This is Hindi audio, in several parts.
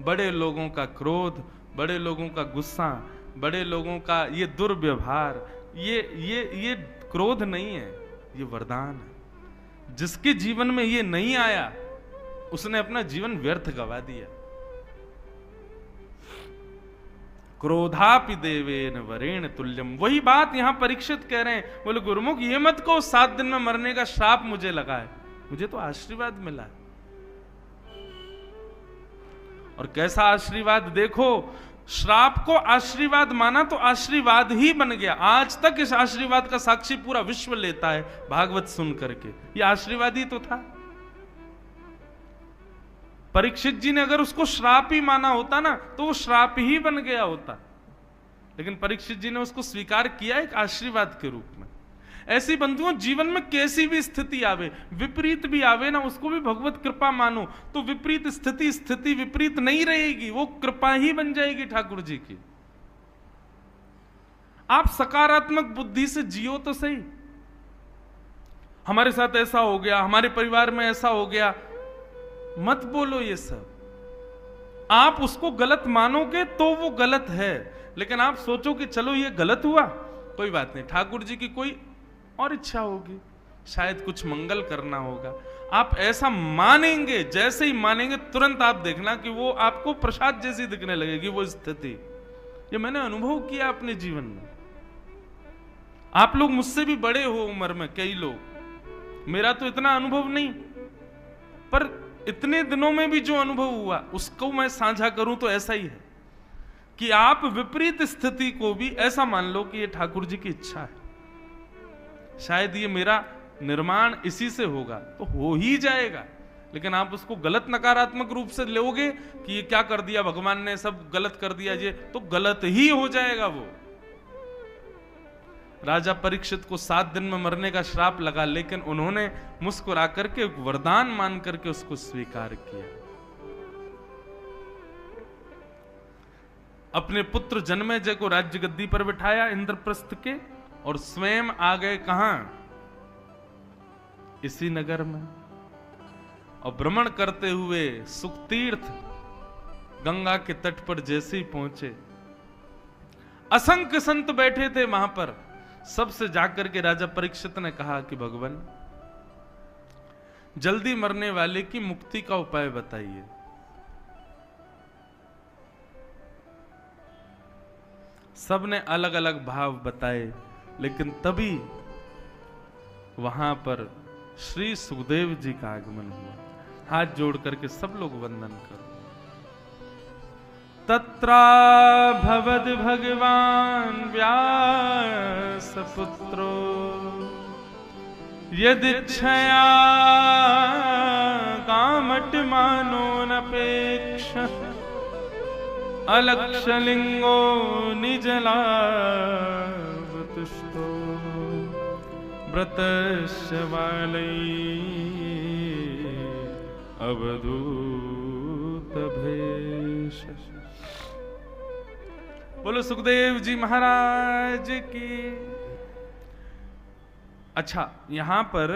बड़े लोगों का क्रोध, बड़े लोगों का गुस्सा, बड़े लोगों का ये दुर्व्यवहार, ये क्रोध नहीं है, ये वरदान है। जिसके जीवन में ये नहीं आया उसने अपना जीवन व्यर्थ गवा दिया। क्रोधापि देवेन वरेण तुल्यम, वही बात यहां परीक्षित कह रहे हैं। बोले गुरुमुख ये मत को 7 दिन में मरने का श्राप मुझे लगा है, मुझे तो आशीर्वाद मिला है। और कैसा आशीर्वाद देखो, श्राप को आशीर्वाद माना तो आशीर्वाद ही बन गया। आज तक इस आशीर्वाद का साक्षी पूरा विश्व लेता है भागवत सुन करके, ये आशीर्वाद ही तो था। परीक्षित जी ने अगर उसको श्राप ही माना होता ना तो वो श्राप ही बन गया होता, लेकिन परीक्षित जी ने उसको स्वीकार किया एक आशीर्वाद के रूप में। ऐसी बंधुओं जीवन में कैसी भी स्थिति आवे, विपरीत भी आवे ना, उसको भी भगवत कृपा मानो तो विपरीत स्थिति विपरीत नहीं रहेगी, वो कृपा ही बन जाएगी ठाकुर जी की। आप सकारात्मक बुद्धि से जियो तो सही। हमारे साथ ऐसा हो गया, हमारे परिवार में ऐसा हो गया, मत बोलो ये सब। आप उसको गलत मानोगे तो वो गलत है, लेकिन आप सोचो कि चलो ये गलत हुआ, कोई बात नहीं, ठाकुर जी की कोई और इच्छा होगी, शायद कुछ मंगल करना होगा। आप ऐसा मानेंगे, जैसे ही मानेंगे तुरंत आप देखना कि वो आपको प्रसाद जैसी दिखने लगेगी वो स्थिति। ये मैंने अनुभव किया अपने जीवन में। आप लोग मुझसे भी बड़े हो उम्र में, कई लोग, मेरा तो इतना अनुभव नहीं, पर इतने दिनों में भी जो अनुभव हुआ उसको मैं साझा करूं तो ऐसा ही है कि आप विपरीत स्थिति को भी ऐसा मान लो कि ये ठाकुर जी की इच्छा है, शायद ये मेरा निर्माण इसी से होगा, तो हो ही जाएगा। लेकिन आप उसको गलत नकारात्मक रूप से लोगे कि ये क्या कर दिया भगवान ने, सब गलत कर दिया, ये तो गलत ही हो जाएगा वो। राजा परीक्षित को 7 दिन में मरने का श्राप लगा, लेकिन उन्होंने मुस्कुरा करके वरदान मान करके उसको स्वीकार किया। अपने पुत्र जन्मेजय को राज्य गद्दी पर बिठाया इंद्रप्रस्थ के, और स्वयं आ गए कहां, इसी नगर में। और भ्रमण करते हुए सुखतीर्थ गंगा के तट पर जैसे ही पहुंचे, असंख्य संत बैठे थे वहां पर। सबसे जाकर के राजा परीक्षित ने कहा कि भगवान जल्दी मरने वाले की मुक्ति का उपाय बताइए। सबने अलग अलग भाव बताए, लेकिन तभी वहां पर श्री सुखदेव जी का आगमन हुआ। हाथ जोड़ करके सब लोग वंदन करो। तत्रा भवद भगवान व्यास पुत्रो यदिच्छया कामट मानो नपेक्ष अलक्षलिंगो निजलावतुष्टो व्रतस्य वालै अवधूत भेष। बोलो सुखदेव जी महाराज की। अच्छा, यहां पर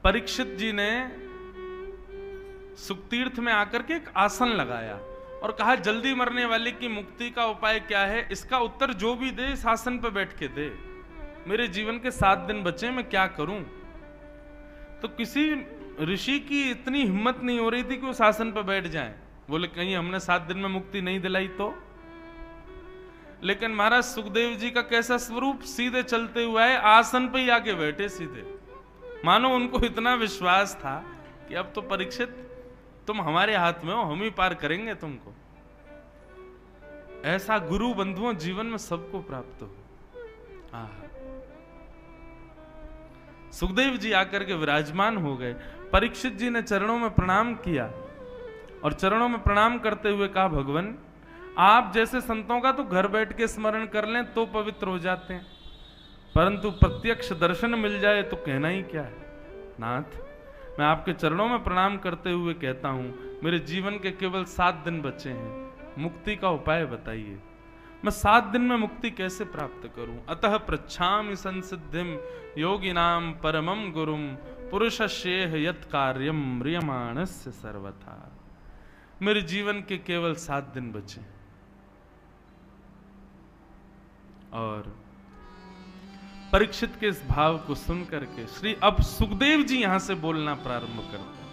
परीक्षित जी ने सुखतीर्थ में आकर के एक आसन लगाया और कहा जल्दी मरने वाले की मुक्ति का उपाय क्या है, इसका उत्तर जो भी दे इस आसन पर बैठ के दे। मेरे जीवन के 7 दिन बचे, मैं क्या करूं। तो किसी ऋषि की इतनी हिम्मत नहीं हो रही थी कि उस आसन पर बैठ जाएं। बोले कहीं हमने 7 दिन में मुक्ति नहीं दिलाई तो। लेकिन महाराज सुखदेव जी का कैसा स्वरूप, सीधे चलते हुए आए, आसन पे ही आके बैठे सीधे। मानो उनको इतना विश्वास था कि अब तो परीक्षित तुम हमारे हाथ में हो, हम ही पार करेंगे तुमको। ऐसा गुरु बंधुओं जीवन में सबको प्राप्त हो। सुखदेव जी आकर के विराजमान हो गए। परीक्षित जी ने चरणों में प्रणाम किया और चरणों में प्रणाम करते हुए कहा भगवान आप जैसे संतों का तो घर बैठ के स्मरण कर लें तो पवित्र हो जाते हैं, परंतु प्रत्यक्ष दर्शन मिल जाए तो कहना ही क्या है। नाथ, मैं आपके चरणों में प्रणाम करते हुए कहता हूं मेरे जीवन के केवल 7 दिन बचे हैं, मुक्ति का उपाय बताइए। मैं 7 दिन में मुक्ति कैसे प्राप्त करूं। अतः पृच्छामि संसिद्धिम योगिनाम परमम गुरुम पुरुषस्येह यत् कार्यम म्रियमाणस्य सर्वथा। मेरे जीवन के केवल 7 दिन बचे। और परीक्षित के इस भाव को सुन करके श्री अब सुखदेव जी यहां से बोलना प्रारंभ करते हैं।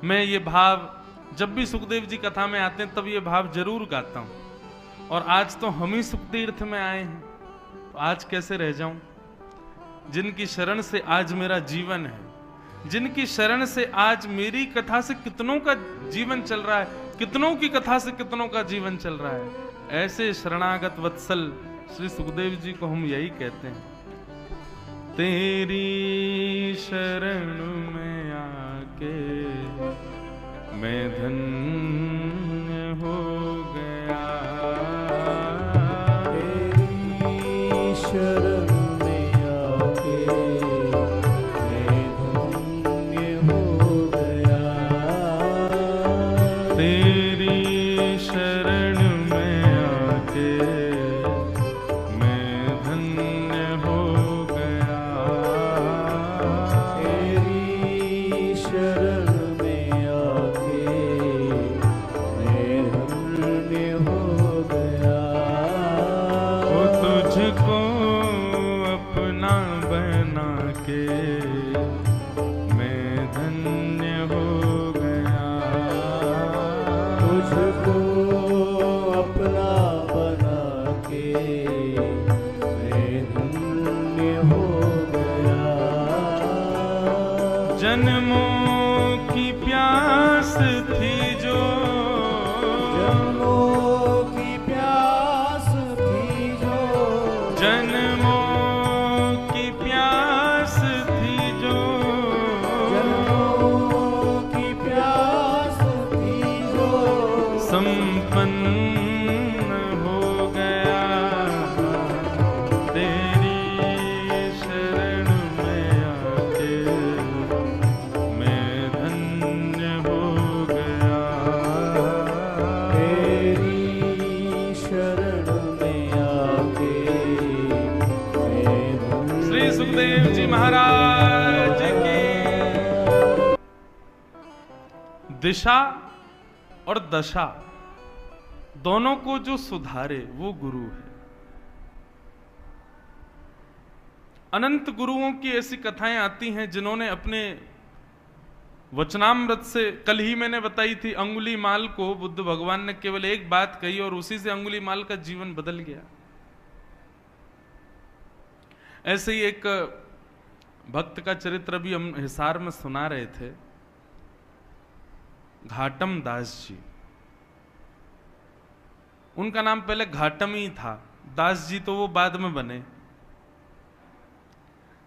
मैं ये भाव जब भी सुखदेव जी कथा में आते हैं तब ये भाव जरूर गाता हूं, और आज तो हम ही सुख तीर्थ में आए हैं, तो आज कैसे रह जाऊं। जिनकी शरण से आज मेरा जीवन है, जिनकी शरण से आज मेरी कथा से कितनों का जीवन चल रहा है, कितनों की कथा से कितनों का जीवन चल रहा है, ऐसे शरणागत वत्सल श्री सुखदेव जी को हम यही कहते हैं, तेरी शरण में आके मैं धन्य हो गया, तेरी शरण में आके मैं धन्य हो गया, तेरी शरण में आके मैं धन्य हो गया, तेरी शरण जन्मों की प्यास थी जो, जन्मों की प्यास थी जो, जन्मों की प्यास थी जो, जन्मों की प्यास थी जो, संपन्न हो गया, तेरी शरण में आके मैं धन्य हो गया, तेरी शरण में आके मैं धन्य। श्री सुखदेव जी महाराज की। दिशा और दशा दोनों को जो सुधारे वो गुरु है। अनंत गुरुओं की ऐसी कथाएं आती हैं जिन्होंने अपने वचनामृत से, कल ही मैंने बताई थी, अंगुलीमाल को बुद्ध भगवान ने केवल एक बात कही और उसी से अंगुलीमाल का जीवन बदल गया। ऐसे ही एक भक्त का चरित्र भी हम हिसार में सुना रहे थे, घाटम दास जी। उनका नाम पहले घाटम ही था, दास जी तो वो बाद में बने।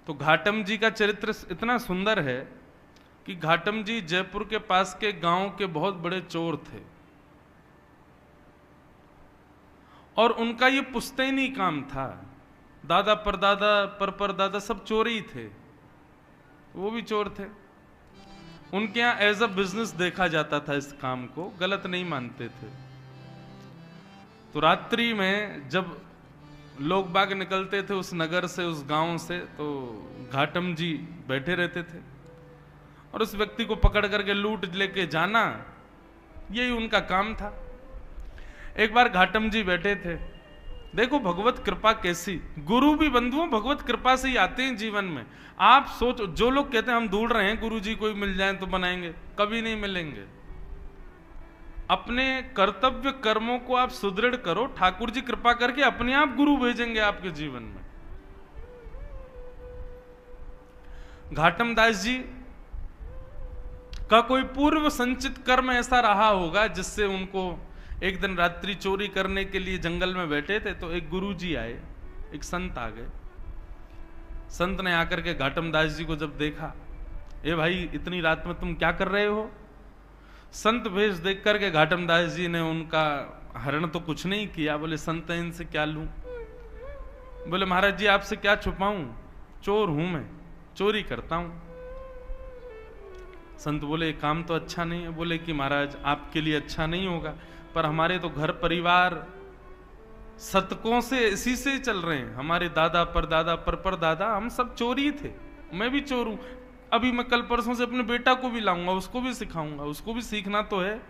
तो घाटम जी का चरित्र इतना सुंदर है कि घाटम जी जयपुर के पास के गांव के बहुत बड़े चोर थे, और उनका ये पुश्तैनी काम था। दादा परदादा परदादा सब चोर ही थे, वो भी चोर थे। उनके यहाँ एज अ बिजनेस देखा जाता था, इस काम को गलत नहीं मानते थे। तो रात्रि में जब लोग बाग निकलते थे उस नगर से, उस गांव से, तो घाटम जी बैठे रहते थे और उस व्यक्ति को पकड़ करके लूट लेके जाना, यही उनका काम था। एक बार घाटम जी बैठे थे, देखो भगवत कृपा कैसी, गुरु भी बंधुओं भगवत कृपा से ही आते हैं जीवन में। आप सोचो, जो लोग कहते हैं हम ढूंढ रहे हैं गुरु जी कोई मिल जाए तो बनाएंगे, कभी नहीं मिलेंगे। अपने कर्तव्य कर्मों को आप सुदृढ़ करो, ठाकुर जी कृपा करके अपने आप गुरु भेजेंगे आपके जीवन में। घाटम दास जी का कोई पूर्व संचित कर्म ऐसा रहा होगा जिससे उनको, एक दिन रात्रि चोरी करने के लिए जंगल में बैठे थे तो एक गुरु जी आए, एक संत आ गए। संत ने आकर के घाटम दास जी को जब देखा, ए भाई इतनी रात में तुम क्या कर रहे हो? संत भेष देख करके घाटम दास जी ने उनका हरण तो कुछ नहीं किया, बोले संत इनसे क्या लूं? बोले महाराज जी आपसे क्या छुपाऊं, चोर हूं मैं, चोरी करता हूं। संत बोले काम तो अच्छा नहीं है। बोले कि महाराज आपके लिए अच्छा नहीं होगा, पर हमारे तो घर परिवार शतकों से इसी से चल रहे हैं। हमारे दादा परदादा परदादा हम सब चोरी थे, मैं भी चोर हूं। अभी मैं कल परसों से अपने बेटा को भी लाऊंगा, उसको भी सिखाऊंगा, उसको भी सीखना तो है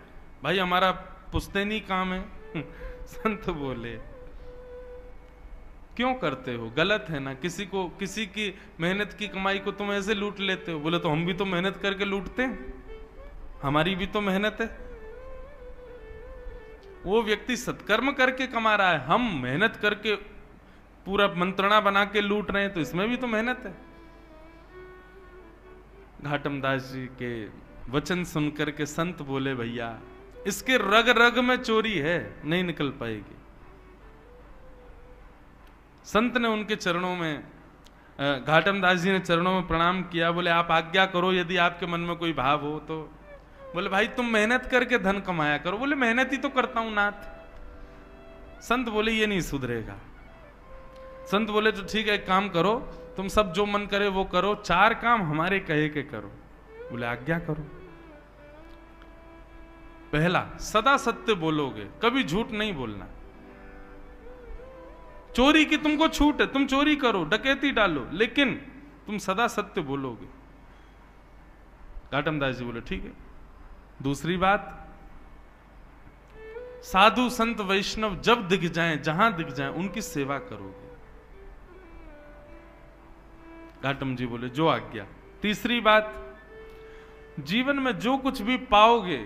भाई, हमारा पुश्तैनी काम है। संत बोले क्यों करते हो, गलत है ना, किसी की मेहनत की कमाई को तुम ऐसे लूट लेते हो। बोले तो हम भी तो मेहनत करके लूटते हैं, हमारी भी तो मेहनत है। वो व्यक्ति सत्कर्म करके कमा रहा है, हम मेहनत करके पूरा मंत्रणा बना के लूट रहे हैं, तो इसमें भी तो मेहनत है। घाटम दास जी के वचन सुनकर के संत बोले भैया इसके रग रग में चोरी है, नहीं निकल पाएगी। संत ने उनके चरणों में, घाटम दास जी ने चरणों में प्रणाम किया। बोले आप आज्ञा करो, यदि आपके मन में कोई भाव हो तो। बोले भाई तुम मेहनत करके धन कमाया करो। बोले मेहनत ही तो करता हूं नाथ। संत बोले ये नहीं सुधरेगा। संत बोले तो ठीक है, एक काम करो, तुम सब जो मन करे वो करो, 4 काम हमारे कहे के करो। बोले आज्ञा करो। पहला, सदा सत्य बोलोगे, कभी झूठ नहीं बोलना। चोरी की तुमको छूट है, तुम चोरी करो, डकैती डालो, लेकिन तुम सदा सत्य बोलोगे। घाटम दास जी बोले ठीक है। दूसरी बात, साधु संत वैष्णव जब दिख जाएं, जहां दिख जाएं, उनकी सेवा करोगे। घाटम जी बोले जो आज्ञा। तीसरी बात, जीवन में जो कुछ भी पाओगे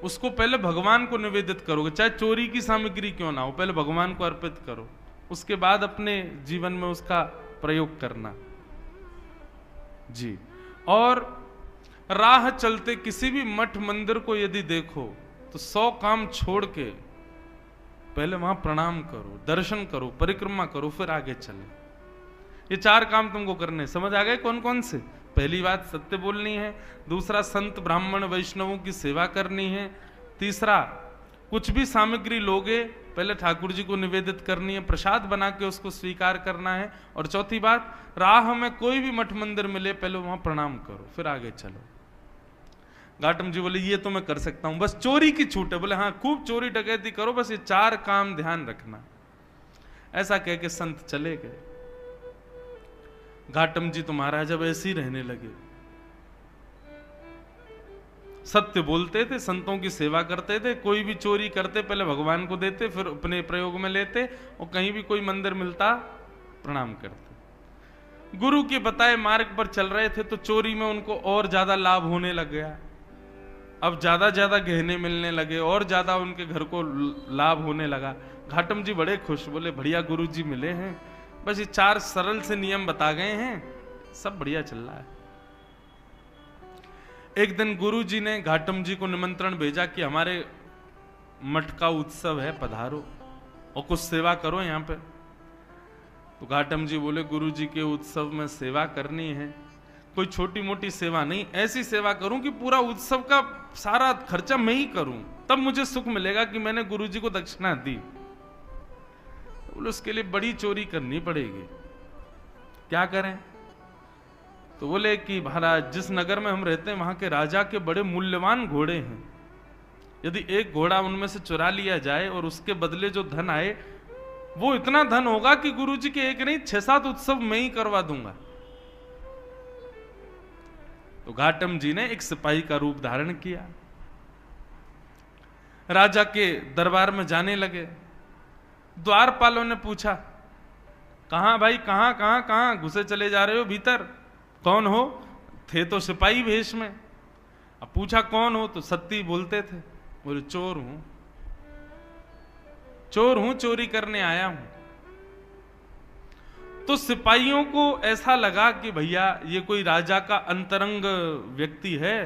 उसको पहले भगवान को निवेदित करोगे, चाहे चोरी की सामग्री क्यों ना हो, पहले भगवान को अर्पित करो, उसके बाद अपने जीवन में उसका प्रयोग करना जी। और राह चलते किसी भी मठ मंदिर को यदि देखो तो 100 काम छोड़ के पहले वहां प्रणाम करो, दर्शन करो, परिक्रमा करो, फिर आगे चले। ये 4 काम तुमको करने, समझ आ गए कौन कौन से? पहली बात सत्य बोलनी है, दूसरा संत ब्राह्मण वैष्णवों की सेवा करनी है, तीसरा कुछ भी सामग्री लोगे पहले ठाकुर जी को निवेदित करनी है, प्रसाद बना के उसको स्वीकार करना है, और चौथी बात, राह में कोई भी मठ मंदिर मिले पहले वहां प्रणाम करो, फिर आगे चलो। घाटम जी बोले ये तो मैं कर सकता हूं, बस चोरी की छूट है। बोले हाँ खूब चोरी डकैती करो, बस ये 4 काम ध्यान रखना। ऐसा कह के संत चले गए। घाटम जी तो महाराज जब ऐसे ही रहने लगे, सत्य बोलते थे, संतों की सेवा करते थे, कोई भी चोरी करते पहले भगवान को देते, फिर अपने प्रयोग में लेते, और कहीं भी कोई मंदिर मिलता प्रणाम करते। गुरु के बताए मार्ग पर चल रहे थे तो चोरी में उनको और ज्यादा लाभ होने लग गया। अब ज्यादा ज्यादा गहने मिलने लगे और ज्यादा उनके घर को लाभ होने लगा। घाटम जी बड़े खुश, बोले बढ़िया गुरु जी मिले हैं, बस ये 4 सरल से नियम बता गए हैं, सब बढ़िया चल रहा है। एक दिन गुरु जी ने घाटम जी को निमंत्रण भेजा कि हमारे मठ का उत्सव है, पधारो और कुछ सेवा करो यहाँ पे। तो घाटम जी बोले गुरु जी के उत्सव में सेवा करनी है, कोई छोटी मोटी सेवा नहीं, ऐसी सेवा करूं कि पूरा उत्सव का सारा खर्चा मैं ही करूं, तब मुझे सुख मिलेगा कि मैंने गुरु जी को दक्षिणा दी। बोले उसके लिए बड़ी चोरी करनी पड़ेगी, क्या करें? तो बोले कि महाराज जिस नगर में हम रहते हैं वहां के राजा के बड़े मूल्यवान घोड़े हैं, यदि एक घोड़ा उनमें से चुरा लिया जाए और उसके बदले जो धन आए वो इतना धन होगा कि गुरुजी के एक नहीं 6-7 उत्सव मैं ही करवा दूंगा। तो घाटम जी ने एक सिपाही का रूप धारण किया, राजा के दरबार में जाने लगे। द्वारपालों ने पूछा कहां भाई, कहां कहां कहां घुसे चले जा रहे हो भीतर, कौन हो? थे तो सिपाही वेश में। अब पूछा कौन हो, तो सत्य बोलते थे। बोले चोर हूं, चोर हूं, चोरी करने आया हूं। तो सिपाहियों को ऐसा लगा कि भैया ये कोई राजा का अंतरंग व्यक्ति है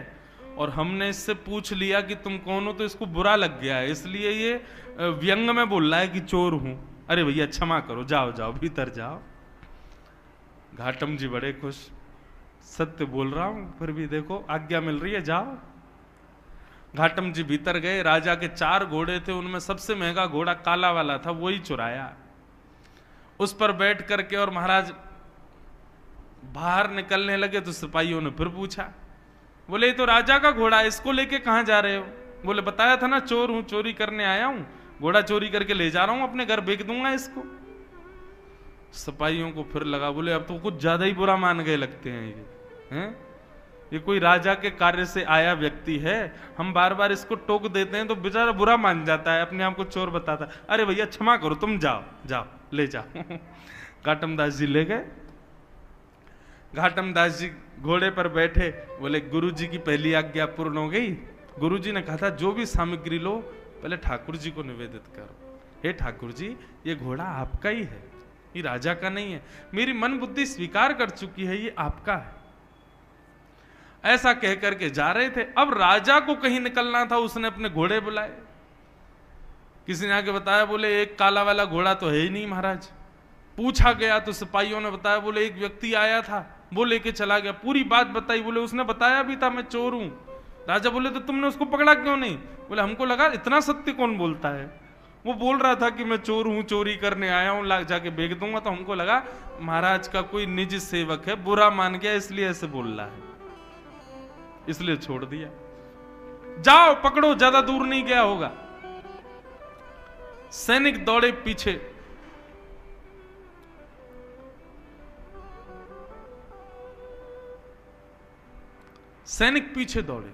और हमने इससे पूछ लिया कि तुम कौन हो, तो इसको बुरा लग गया है, इसलिए ये व्यंग में बोल रहा है कि चोर हूं। अरे भैया क्षमा करो, जाओ जाओ भीतर जाओ। घाटम जी बड़े खुश, सत्य बोल रहा हूं फिर भी देखो आज्ञा मिल रही है, जाओ। घाटम जी भीतर गए। राजा के 4 घोड़े थे, उनमें सबसे महंगा घोड़ा काला वाला था, वही चुराया। उस पर बैठ करके और महाराज बाहर निकलने लगे तो सिपाहियों ने फिर पूछा, बोले ये तो राजा का घोड़ा है, इसको लेके कहां जा रहे हो? बोले बताया था ना चोर हूं, चोरी करने आया हूं, घोड़ा चोरी करके ले जा रहा हूं, अपने घर बेच दूंगा इसको। सिपाहियों को फिर लगा, बोले अब तो कुछ ज्यादा ही बुरा मान गए लगते हैं ये हैं? ये कोई राजा के कार्य से आया व्यक्ति है, हम बार बार इसको टोक देते हैं तो बेचारा बुरा मान जाता है, अपने आप को चोर बताता है। अरे भैया क्षमा करो, तुम जाओ जाओ ले जाओ। घाटम दास जी ले गए। घाटम दास जी घोड़े पर बैठे, बोले गुरु जी की पहली आज्ञा पूर्ण हो गई। गुरु जी ने कहा था जो भी सामग्री लो पहले ठाकुर जी को निवेदित करो। हे ठाकुर जी, ये घोड़ा आपका ही है, ये राजा का नहीं है, मेरी मन बुद्धि स्वीकार कर चुकी है, ये आपका है। ऐसा कह करके जा रहे थे। अब राजा को कहीं निकलना था, उसने अपने घोड़े बुलाए। किसी ने आके बताया, बोले एक काला वाला घोड़ा तो है ही नहीं महाराज। पूछा गया तो सिपाहियों ने बताया, बोले एक व्यक्ति आया था वो लेके चला गया। पूरी बात बताई, बोले उसने बताया भी था मैं चोर हूं। राजा बोले तो तुमने उसको पकड़ा क्यों नहीं? बोले हमको लगा इतना सत्य कौन बोलता है, वो बोल रहा था कि मैं चोर हूं, चोरी करने आया हूं, लाग जाके बेच दूंगा। तो हमको लगा महाराज का कोई निजी सेवक है, बुरा मान गया इसलिए ऐसे बोल रहा है, इसलिए छोड़ दिया। जाओ पकड़ो, ज्यादा दूर नहीं गया होगा। सैनिक दौड़े पीछे। सैनिक पीछे दौड़े।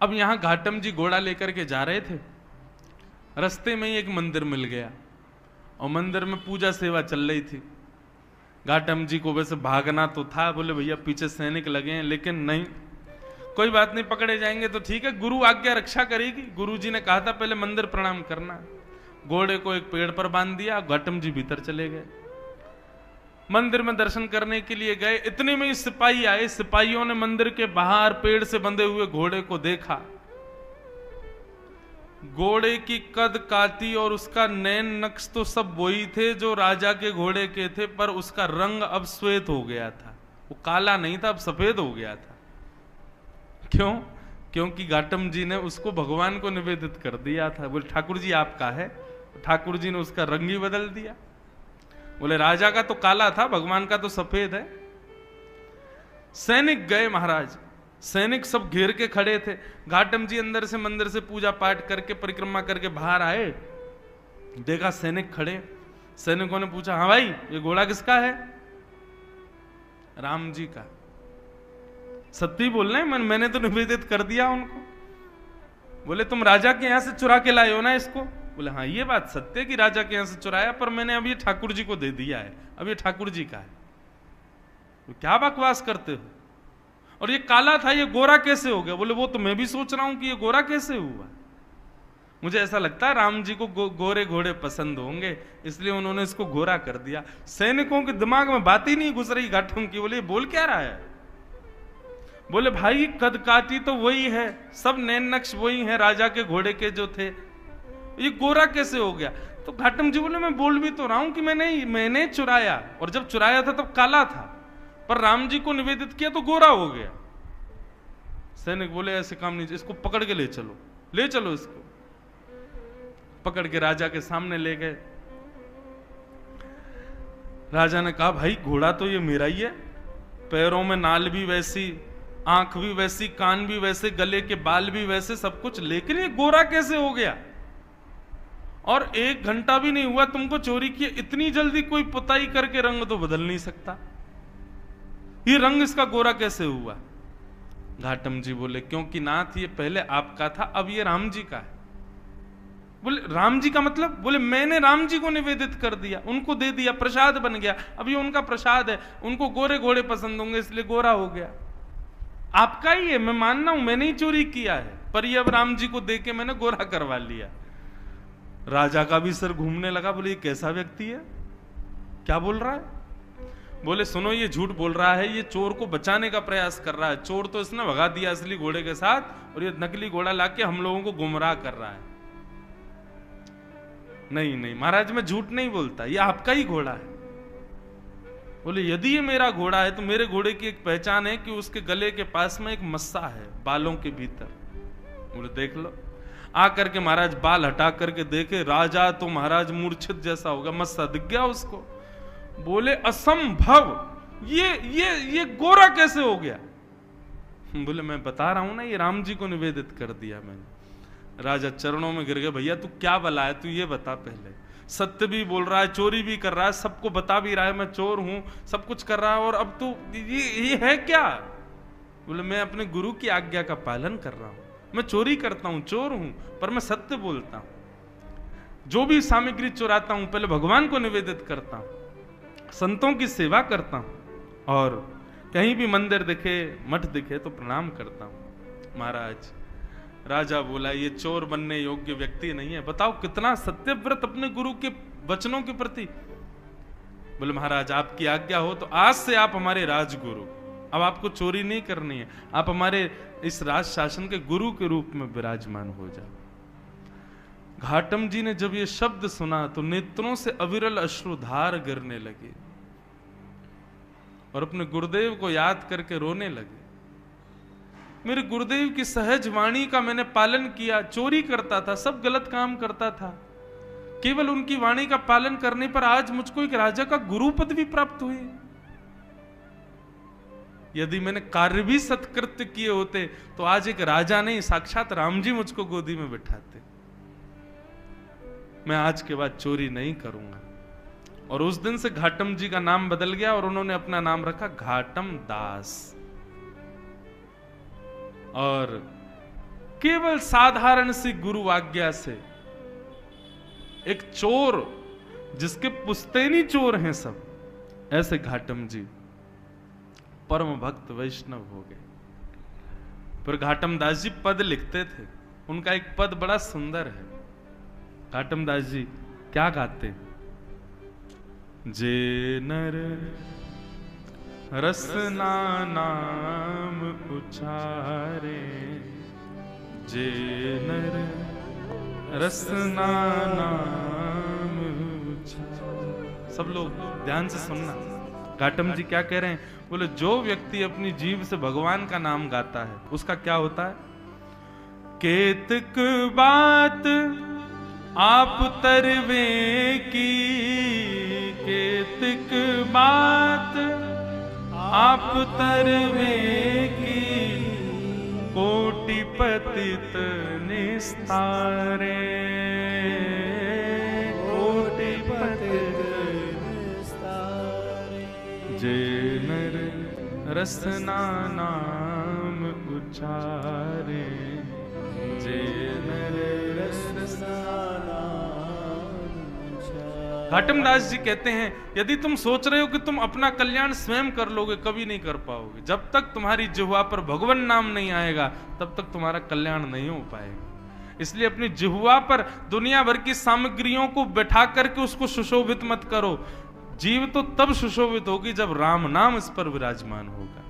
अब यहां घाटम जी घोड़ा लेकर के जा रहे थे। रास्ते में ही एक मंदिर मिल गया और मंदिर में पूजा सेवा चल रही थी। घाटम जी को वैसे भागना तो था, बोले भैया पीछे सैनिक लगे हैं, लेकिन नहीं, कोई बात नहीं, पकड़े जाएंगे तो ठीक है, गुरु आज्ञा रक्षा करेगी। गुरु जी ने कहा था पहले मंदिर प्रणाम करना। घोड़े को एक पेड़ पर बांध दिया, घाटम जी भीतर चले गए। मंदिर में दर्शन करने के लिए गए, इतने में ही सिपाही आए। सिपाहियों ने मंदिर के बाहर पेड़ से बंधे हुए घोड़े को देखा। घोड़े की कद काती और उसका नैन नक्श तो सब वही थे जो राजा के घोड़े के थे, पर उसका रंग अब श्वेत हो गया था। वो काला नहीं था, अब सफेद हो गया था। क्यों? क्योंकि घाटम जी ने उसको भगवान को निवेदित कर दिया था। बोले ठाकुर जी आपका है। ठाकुर जी ने उसका रंग ही बदल दिया। बोले राजा का तो काला था, भगवान का तो सफेद है। सैनिक गए महाराज, सैनिक सब घेर के खड़े थे। घाटम जी अंदर से मंदिर से पूजा पाठ करके परिक्रमा करके बाहर आए, देखा सैनिक खड़े। सैनिकों ने पूछा, हाँ भाई ये घोड़ा किसका है? राम जी का। सत्य बोल रहे हैं, मैंने तो निवेदित कर दिया उनको। बोले तुम राजा के यहां से चुरा के लाए हो ना इसको? बोले हाँ ये बात सत्य कि राजा के यहां से चुराया, पर मैंने अब ये ठाकुर जी को दे दिया है, अब ये ठाकुर जी का है। तो क्या बकवास करते हो? और ये काला था, ये गोरा कैसे हो गया? बोले वो तो मैं भी सोच रहा हूं कि ये गोरा कैसे हुआ। मुझे ऐसा लगता है राम जी को गोरे घोड़े पसंद होंगे, इसलिए उन्होंने इसको गोरा कर दिया। सैनिकों के दिमाग में बात ही नहीं घुस रही घाटम की। बोले बोल क्या रहा है? बोले भाई कद काटी तो वही है, सब नैन नक्श वही है राजा के घोड़े के जो थे, ये गोरा कैसे हो गया? तो घाटम जी बोले मैं बोल भी तो रहा हूं कि मैंने चुराया, और जब चुराया था तब काला था, पर राम जी को निवेदित किया तो गोरा हो गया। सैनिक बोले ऐसे काम नहीं, इसको पकड़ के ले चलो, ले चलो इसको। पकड़ के राजा के सामने ले गए। राजा ने कहा भाई घोड़ा तो ये मेरा ही है, पैरों में नाल भी वैसी, आंख भी वैसी, कान भी वैसे, गले के बाल भी वैसे, सब कुछ, लेकिन ये गोरा कैसे हो गया? और 1 घंटा भी नहीं हुआ तुमको चोरी किए, इतनी जल्दी कोई पुताई करके रंग तो बदल नहीं सकता, ये रंग इसका गोरा कैसे हुआ? घाटम जी बोले क्योंकि नाथ ये पहले आपका था, अब ये राम जी का है। बोले राम जी का मतलब? बोले मैंने राम जी को निवेदित कर दिया, उनको दे दिया, प्रसाद बन गया, अब ये उनका प्रसाद है, उनको गोरे घोड़े पसंद होंगे इसलिए गोरा हो गया। आपका ही है, मैं मानना हूं मैंने ही चोरी किया है, पर ये अब राम जी को दे के मैंने गोरा करवा लिया। राजा का भी सर घूमने लगा। बोले ये कैसा व्यक्ति है, क्या बोल रहा है? बोले सुनो ये झूठ बोल रहा है, ये चोर को बचाने का प्रयास कर रहा है। चोर तो इसने भगा दिया असली घोड़े के साथ, और ये नकली घोड़ा लाके हम लोगों को गुमराह कर रहा है। नहीं नहीं महाराज मैं झूठ नहीं बोलता, ये आपका ही घोड़ा है। बोले यदि ये मेरा घोड़ा है तो मेरे घोड़े की एक पहचान है कि उसके गले के पास में एक मस्सा है बालों के भीतर। बोले देख लो। आकर के महाराज बाल हटा करके देखे, राजा तो महाराज मूर्छित जैसा हो गया, मस्सा दिख गया उसको। बोले असंभव, ये गोरा कैसे हो गया? बोले मैं बता रहा हूं ना, ये राम जी को निवेदित कर दिया मैंने। राजा चरणों में गिर गए, भैया तू क्या बला है, तू ये बता पहले। सत्य भी बोल रहा है, चोरी भी कर रहा है, सबको बता भी रहा है मैं चोर हूं, सब कुछ कर रहा है, और अब तो ये है क्या? बोले मैं अपने गुरु की आज्ञा का पालन कर रहा हूं, मैं चोरी करता हूं, चोर हूं, पर मैं सत्य बोलता हूं। जो भी सामग्री चुराता हूं पहले भगवान को निवेदित करता हूं, संतों की सेवा करता हूं, और कहीं भी मंदिर दिखे, मठ दिखे तो प्रणाम करता हूं। महाराज राजा बोला ये चोर बनने योग्य व्यक्ति नहीं है। बताओ कितना सत्यव्रत अपने गुरु के वचनों के प्रति। बोले महाराज आपकी आज्ञा हो तो आज से आप हमारे राजगुरु, अब आपको चोरी नहीं करनी है, आप हमारे इस राज शासन के गुरु के रूप में विराजमान हो जाओ। घाटम जी ने जब ये शब्द सुना तो नेत्रों से अविरल अश्रुधार गिरने लगे और अपने गुरुदेव को याद करके रोने लगे। मेरे गुरुदेव की सहज वाणी का मैंने पालन किया, चोरी करता था, सब गलत काम करता था, केवल उनकी वाणी का पालन करने पर आज मुझको एक राजा का गुरु पद भी प्राप्त हुई। यदि मैंने कार्य भी सत्कृत्य किए होते तो आज एक राजा नहीं साक्षात राम जी मुझको गोदी में बिठाते। मैं आज के बाद चोरी नहीं करूंगा। और उस दिन से घाटम जी का नाम बदल गया और उन्होंने अपना नाम रखा घाटम दास। और केवल साधारण सी गुरु आज्ञा से एक चोर, जिसके पुश्तैनी चोर हैं सब, ऐसे घाटम जी परम भक्त वैष्णव हो गए। पर घाटम दास जी पद लिखते थे, उनका एक पद बड़ा सुंदर है। घाटम दास जी क्या गाते? जे नर रसना नाम उचारे, जे नर रसना नाम उचारे। सब लोग ध्यान से सुनना, घाटम जी क्या कह रहे हैं? बोले जो व्यक्ति अपनी जीभ से भगवान का नाम गाता है उसका क्या होता है? केतक बात आप तरवे की, केतक बात आप तरवे की, कोटि पतित निस्तारे, कोटि पतित निस्तारे। जे नर रसना नाम उचारे, जे नर रसना घाटम दास जी कहते हैं यदि तुम सोच रहे हो कि तुम अपना कल्याण स्वयं कर लोगे, कभी नहीं कर पाओगे। जब तक तुम्हारी जिह्वा पर भगवान नाम नहीं आएगा तब तक तुम्हारा कल्याण नहीं हो पाएगा। इसलिए अपनी जिह्वा पर दुनिया भर की सामग्रियों को बैठा करके उसको सुशोभित मत करो। जीव तो तब सुशोभित होगी जब राम नाम इस पर विराजमान होगा।